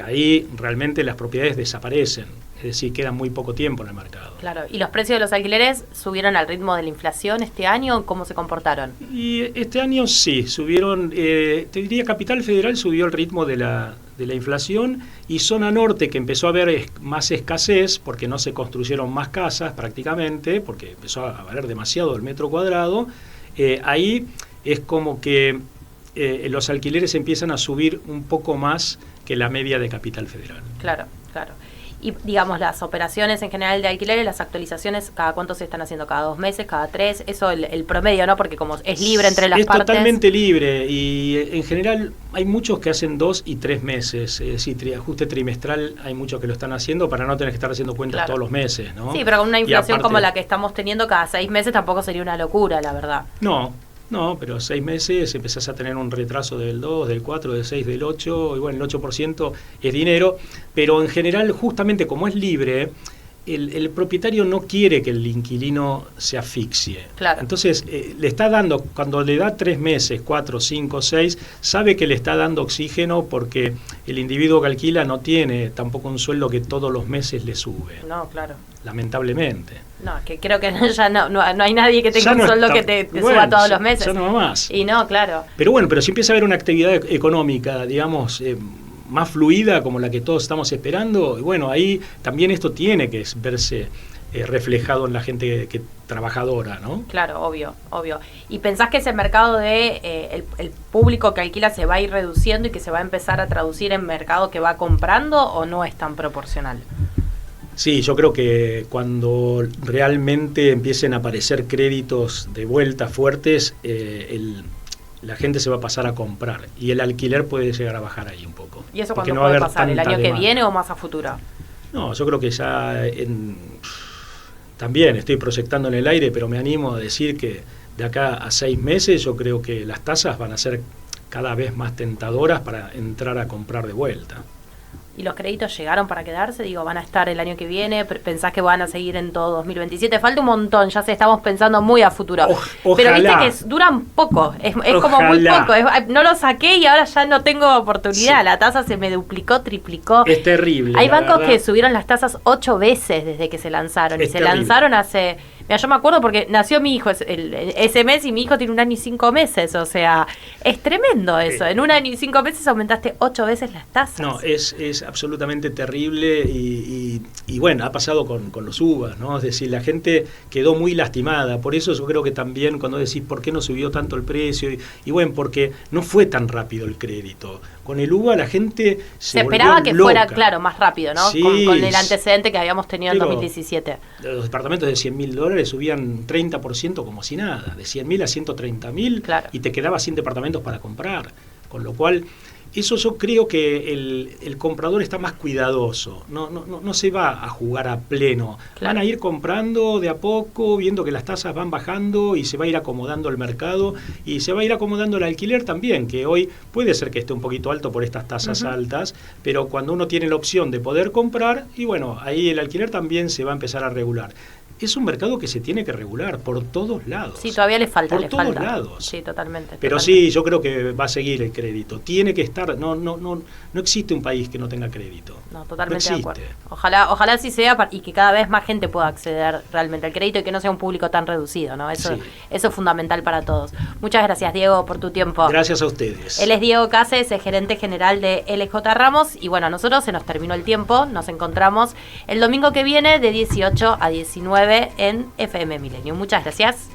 C: ahí realmente las propiedades desaparecen. Es decir, queda muy poco tiempo en el mercado.
A: Claro, ¿y los precios de los alquileres subieron al ritmo de la inflación este año? ¿Cómo se comportaron?
C: Y este año sí, subieron, te diría Capital Federal subió el ritmo de la inflación, y zona norte, que empezó a haber más escasez porque no se construyeron más casas prácticamente, porque empezó a valer demasiado el metro cuadrado, ahí es como que los alquileres empiezan a subir un poco más que la media de Capital Federal.
A: Claro. Y digamos, las operaciones en general de alquileres, las actualizaciones, ¿cada cuánto se están haciendo? ¿Cada 2 meses? ¿Cada 3? Eso el promedio, ¿no? Porque como es libre entre las partes. Es
C: totalmente libre, y en general hay muchos que hacen 2 y 3 meses. Es decir, ajuste trimestral hay muchos que lo están haciendo para no tener que estar haciendo cuentas todos los meses, ¿no?
A: Sí, pero con una inflación aparte, como la que estamos teniendo cada 6 meses tampoco sería una locura, la verdad.
C: No, pero 6 meses empezás a tener un retraso del 2, del 4, del 6, del 8, y bueno, el 8% es dinero, pero en general, justamente como es libre, el propietario no quiere que el inquilino se asfixie.
A: Claro.
C: Entonces, le está dando, cuando le da 3 meses, 4, 5, 6, sabe que le está dando oxígeno porque el individuo que alquila no tiene tampoco un sueldo que todos los meses le sube.
A: No, claro.
C: Lamentablemente.
A: No, que creo que ya no hay nadie que tenga un sueldo que te suba todos los meses.
C: Ya no va más.
A: Y no, claro.
C: Pero bueno, pero si empieza a haber una actividad económica, digamos, más fluida como la que todos estamos esperando, y bueno, ahí también esto tiene que verse reflejado en la gente trabajadora, ¿no?
A: Claro, obvio. ¿Y pensás que ese mercado de el público que alquila se va a ir reduciendo y que se va a empezar a traducir en mercado que va comprando, o no es tan proporcional?
C: Sí, yo creo que cuando realmente empiecen a aparecer créditos de vuelta fuertes, la gente se va a pasar a comprar y el alquiler puede llegar a bajar ahí un poco.
A: ¿Y eso cuándo puede pasar? ¿El año que viene o más a futuro?
C: No, yo creo que ya también estoy proyectando en el aire, pero me animo a decir que de acá a 6 meses yo creo que las tasas van a ser cada vez más tentadoras para entrar a comprar de vuelta.
A: ¿Y los créditos llegaron para quedarse? Digo, ¿van a estar el año que viene? ¿Pensás que van a seguir en todo 2027? Falta un montón, ya estamos pensando muy a futuro. Pero viste que duran poco, es como muy poco. No lo saqué y ahora ya no tengo oportunidad. Sí. La tasa se me duplicó, triplicó.
C: Es terrible.
A: Hay bancos que subieron las tasas 8 veces desde que se lanzaron. Se lanzaron hace, Mira, yo me acuerdo porque nació mi hijo ese mes y mi hijo tiene 1 año y 5 meses, o sea, es tremendo eso. En 1 año y 5 meses aumentaste 8 veces las tasas.
C: No, es absolutamente terrible y bueno, ha pasado con los UVA, ¿no? Es decir, la gente quedó muy lastimada. Por eso yo creo que también cuando decís por qué no subió tanto el precio, y bueno, porque no fue tan rápido el crédito. Con el UVA la gente se
A: esperaba que
C: loca.
A: fuera, claro, más rápido, ¿no?
C: Sí,
A: con el antecedente que habíamos tenido en 2017.
C: Los departamentos de $100.000 subían 30% como si nada, de 100.000 a 130.000,
A: claro.
C: Y te quedaba 100 departamentos para comprar. Con lo cual, eso yo creo que el comprador está más cuidadoso, no se va a jugar a pleno.
A: Claro.
C: Van a ir comprando de a poco, viendo que las tasas van bajando y se va a ir acomodando el mercado y se va a ir acomodando el alquiler también, que hoy puede ser que esté un poquito alto por estas tasas altas, pero cuando uno tiene la opción de poder comprar, y bueno, ahí el alquiler también se va a empezar a regular. Es un mercado que se tiene que regular por todos lados.
A: Sí, todavía le falta.
C: Por todos lados.
A: Sí, totalmente.
C: Pero sí, yo creo que va a seguir el crédito. Tiene que estar. No existe un país que no tenga crédito.
A: No, totalmente
C: no
A: de acuerdo. Ojalá así sea y que cada vez más gente pueda acceder realmente al crédito y que no sea un público tan reducido, ¿no? Eso es fundamental para todos. Muchas gracias, Diego, por tu tiempo.
C: Gracias a ustedes.
A: Él es Diego Cases, es gerente general de LJ Ramos. Y bueno, a nosotros se nos terminó el tiempo. Nos encontramos el domingo que viene de 18 a 19 en FM Milenio. Muchas gracias.